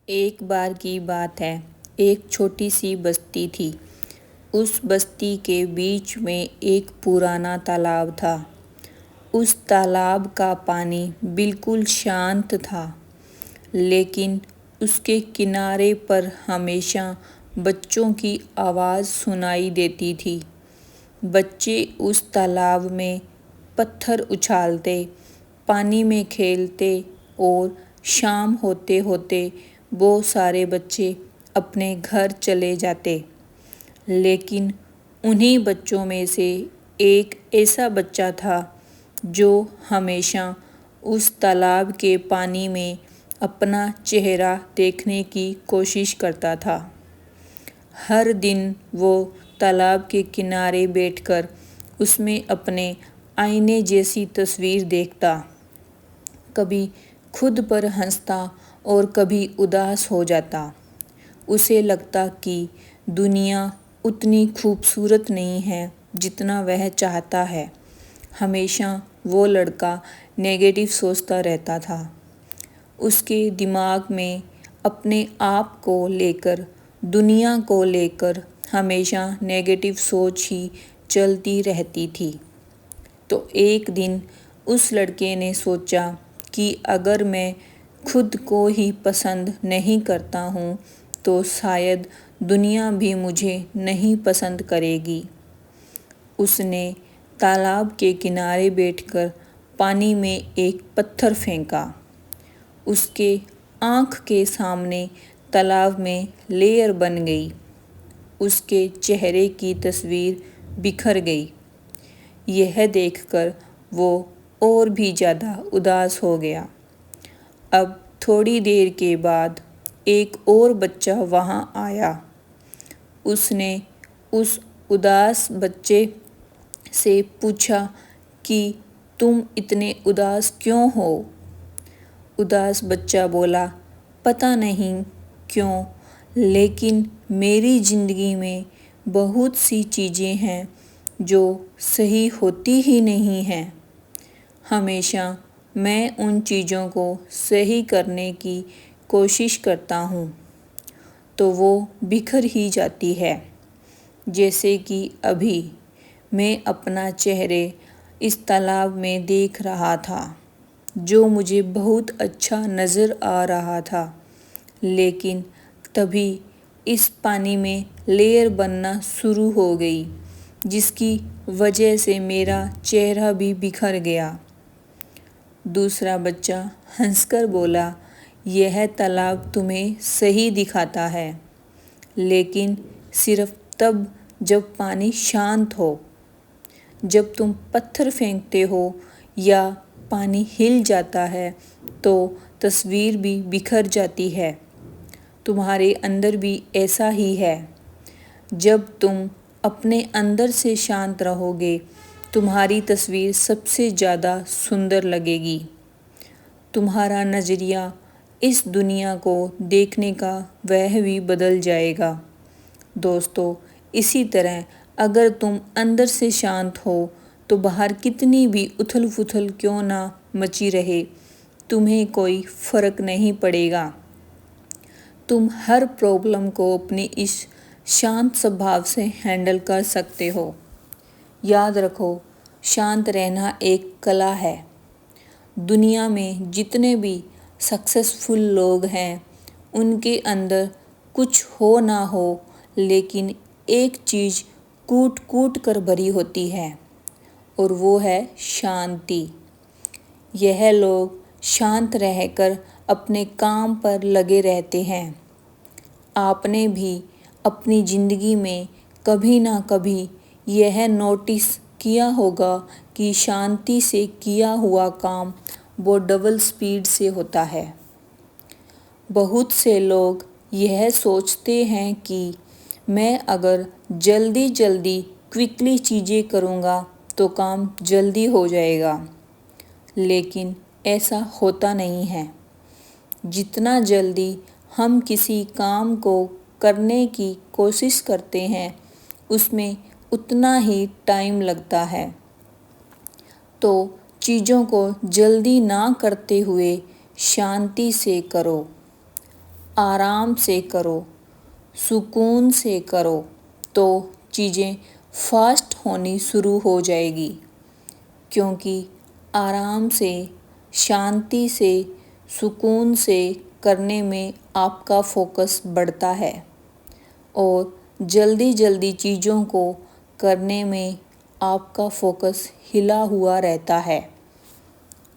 एक बार की बात है, एक छोटी सी बस्ती थी। उस बस्ती के बीच में एक पुराना तालाब था। उस तालाब का पानी बिल्कुल शांत था, लेकिन उसके किनारे पर हमेशा बच्चों की आवाज़ सुनाई देती थी। बच्चे उस तालाब में पत्थर उछालते, पानी में खेलते और शाम होते होते वो सारे बच्चे अपने घर चले जाते। लेकिन उन्हीं बच्चों में से एक ऐसा बच्चा था जो हमेशा उस तालाब के पानी में अपना चेहरा देखने की कोशिश करता था। हर दिन वो तालाब के किनारे बैठकर उसमें अपने आईने जैसी तस्वीर देखता। कभी खुद पर हंसता और कभी उदास हो जाता। उसे लगता कि दुनिया उतनी खूबसूरत नहीं है जितना वह चाहता है। हमेशा वो लड़का नेगेटिव सोचता रहता था। उसके दिमाग में अपने आप को लेकर, दुनिया को लेकर हमेशा नेगेटिव सोच ही चलती रहती थी। तो एक दिन उस लड़के ने सोचा कि अगर मैं खुद को ही पसंद नहीं करता हूँ तो शायद दुनिया भी मुझे नहीं पसंद करेगी। उसने तालाब के किनारे बैठकर पानी में एक पत्थर फेंका। उसके आँख के सामने तालाब में लेयर बन गई। उसके चेहरे की तस्वीर बिखर गई। यह देखकर वो और भी ज़्यादा उदास हो गया। अब थोड़ी देर के बाद एक और बच्चा वहाँ आया। उसने उस उदास बच्चे से पूछा कि तुम इतने उदास क्यों हो? उदास बच्चा बोला, पता नहीं क्यों, लेकिन मेरी ज़िंदगी में बहुत सी चीज़ें हैं जो सही होती ही नहीं हैं। हमेशा मैं उन चीज़ों को सही करने की कोशिश करता हूँ तो वो बिखर ही जाती है। जैसे कि अभी मैं अपना चेहरे इस तालाब में देख रहा था, जो मुझे बहुत अच्छा नज़र आ रहा था, लेकिन तभी इस पानी में लेयर बनना शुरू हो गई, जिसकी वजह से मेरा चेहरा भी बिखर गया। दूसरा बच्चा हंसकर बोला, यह तालाब तुम्हें सही दिखाता है, लेकिन सिर्फ तब जब पानी शांत हो। जब तुम पत्थर फेंकते हो या पानी हिल जाता है तो तस्वीर भी बिखर जाती है। तुम्हारे अंदर भी ऐसा ही है। जब तुम अपने अंदर से शांत रहोगे, तुम्हारी तस्वीर सबसे ज़्यादा सुंदर लगेगी। तुम्हारा नज़रिया इस दुनिया को देखने का वह भी बदल जाएगा। दोस्तों, इसी तरह अगर तुम अंदर से शांत हो तो बाहर कितनी भी उथल पुथल क्यों ना मची रहे, तुम्हें कोई फ़र्क नहीं पड़ेगा। तुम हर प्रॉब्लम को अपनी इस शांत स्वभाव से हैंडल कर सकते हो। याद रखो, शांत रहना एक कला है। दुनिया में जितने भी सक्सेसफुल लोग हैं, उनके अंदर कुछ हो ना हो, लेकिन एक चीज़ कूट कूट कर भरी होती है, और वो है शांति। यह लोग शांत रहकर अपने काम पर लगे रहते हैं। आपने भी अपनी ज़िंदगी में कभी ना कभी यह नोटिस किया होगा कि शांति से किया हुआ काम वो डबल स्पीड से होता है। बहुत से लोग यह सोचते हैं कि मैं अगर जल्दी जल्दी क्विकली चीज़ें करूँगा तो काम जल्दी हो जाएगा, लेकिन ऐसा होता नहीं है। जितना जल्दी हम किसी काम को करने की कोशिश करते हैं, उसमें उतना ही टाइम लगता है। तो चीज़ों को जल्दी ना करते हुए शांति से करो। आराम से करो, सुकून से करो, तो चीज़ें फास्ट होनी शुरू हो जाएगी। क्योंकि आराम से, शांति से, सुकून से करने में आपका फोकस बढ़ता है और जल्दी जल्दी चीज़ों को करने में आपका फोकस हिला हुआ रहता है।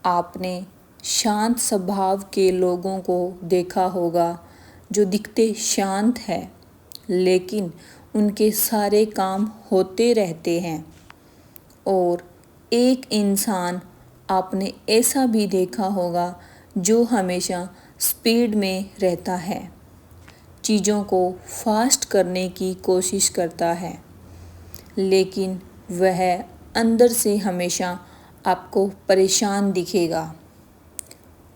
आपने शांत स्वभाव के लोगों को देखा होगा जो दिखते शांत हैं लेकिन उनके सारे काम होते रहते हैं। और एक इंसान आपने ऐसा भी देखा होगा जो हमेशा स्पीड में रहता है, चीज़ों को फास्ट करने की कोशिश करता है, लेकिन वह अंदर से हमेशा आपको परेशान दिखेगा।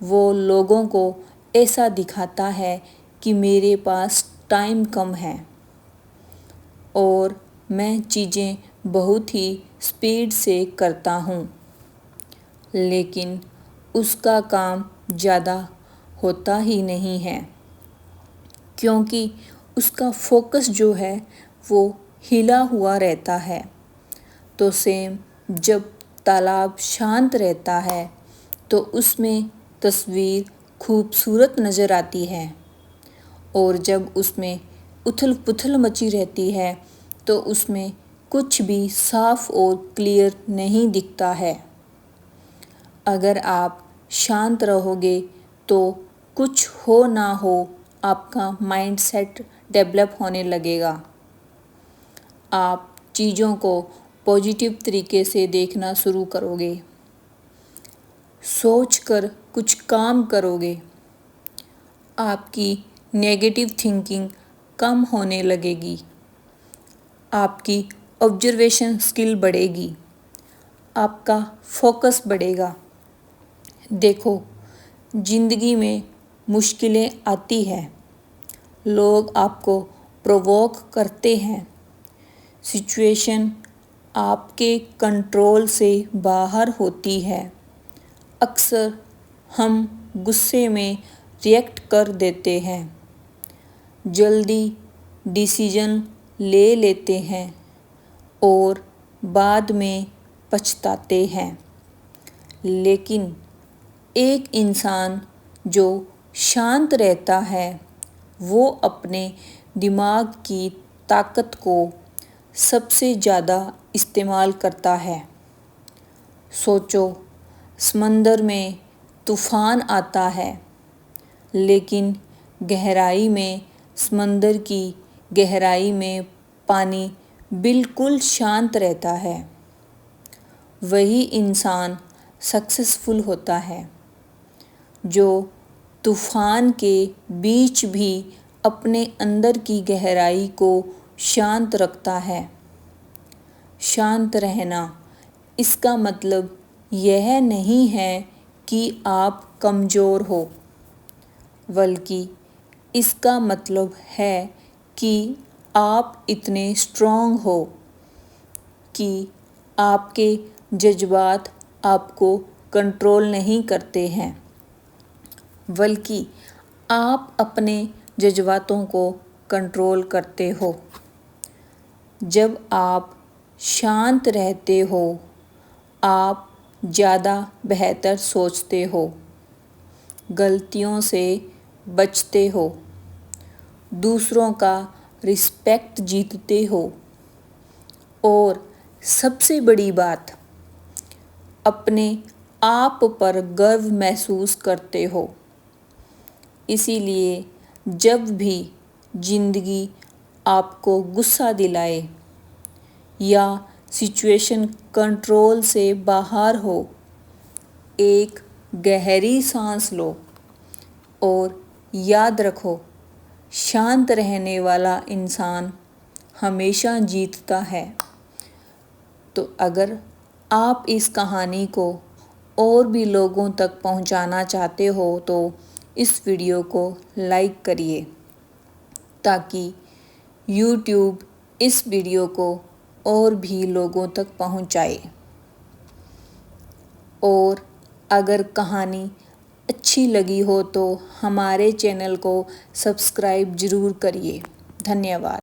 वो लोगों को ऐसा दिखाता है कि मेरे पास टाइम कम है और मैं चीज़ें बहुत ही स्पीड से करता हूँ, लेकिन उसका काम ज़्यादा होता ही नहीं है क्योंकि उसका फोकस जो है वो हिला हुआ रहता है। तो सेम जब तालाब शांत रहता है तो उसमें तस्वीर खूबसूरत नज़र आती है और जब उसमें उथल पुथल मची रहती है तो उसमें कुछ भी साफ और क्लियर नहीं दिखता है। अगर आप शांत रहोगे तो कुछ हो ना हो आपका माइंडसेट डेवलप होने लगेगा। आप चीज़ों को पॉजिटिव तरीके से देखना शुरू करोगे, सोचकर कुछ काम करोगे, आपकी नेगेटिव थिंकिंग कम होने लगेगी, आपकी ऑब्जर्वेशन स्किल बढ़ेगी, आपका फोकस बढ़ेगा। देखो, ज़िंदगी में मुश्किलें आती हैं, लोग आपको प्रोवोक करते हैं, सिचुएशन आपके कंट्रोल से बाहर होती है। अक्सर हम गुस्से में रिएक्ट कर देते हैं, जल्दी डिसीजन ले लेते हैं और बाद में पछताते हैं। लेकिन एक इंसान जो शांत रहता है वो अपने दिमाग की ताकत को सबसे ज़्यादा इस्तेमाल करता है। सोचो, समंदर में तूफ़ान आता है लेकिन गहराई में, समंदर की गहराई में पानी बिल्कुल शांत रहता है। वही इंसान सक्सेसफुल होता है जो तूफ़ान के बीच भी अपने अंदर की गहराई को शांत रखता है। शांत रहना, इसका मतलब यह नहीं है कि आप कमज़ोर हो, बल्कि इसका मतलब है कि आप इतने स्ट्रॉन्ग हो कि आपके जज्बात आपको कंट्रोल नहीं करते हैं, बल्कि आप अपने जज्बातों को कंट्रोल करते हो। जब आप शांत रहते हो, आप ज़्यादा बेहतर सोचते हो, गलतियों से बचते हो, दूसरों का रिस्पेक्ट जीतते हो और सबसे बड़ी बात, अपने आप पर गर्व महसूस करते हो। इसीलिए जब भी ज़िंदगी आपको गुस्सा दिलाए या सिचुएशन कंट्रोल से बाहर हो, एक गहरी सांस लो और याद रखो, शांत रहने वाला इंसान हमेशा जीतता है। तो अगर आप इस कहानी को और भी लोगों तक पहुंचाना चाहते हो तो इस वीडियो को लाइक करिए ताकि YouTube इस वीडियो को और भी लोगों तक पहुंचाए। और अगर कहानी अच्छी लगी हो तो हमारे चैनल को सब्सक्राइब ज़रूर करिए। धन्यवाद।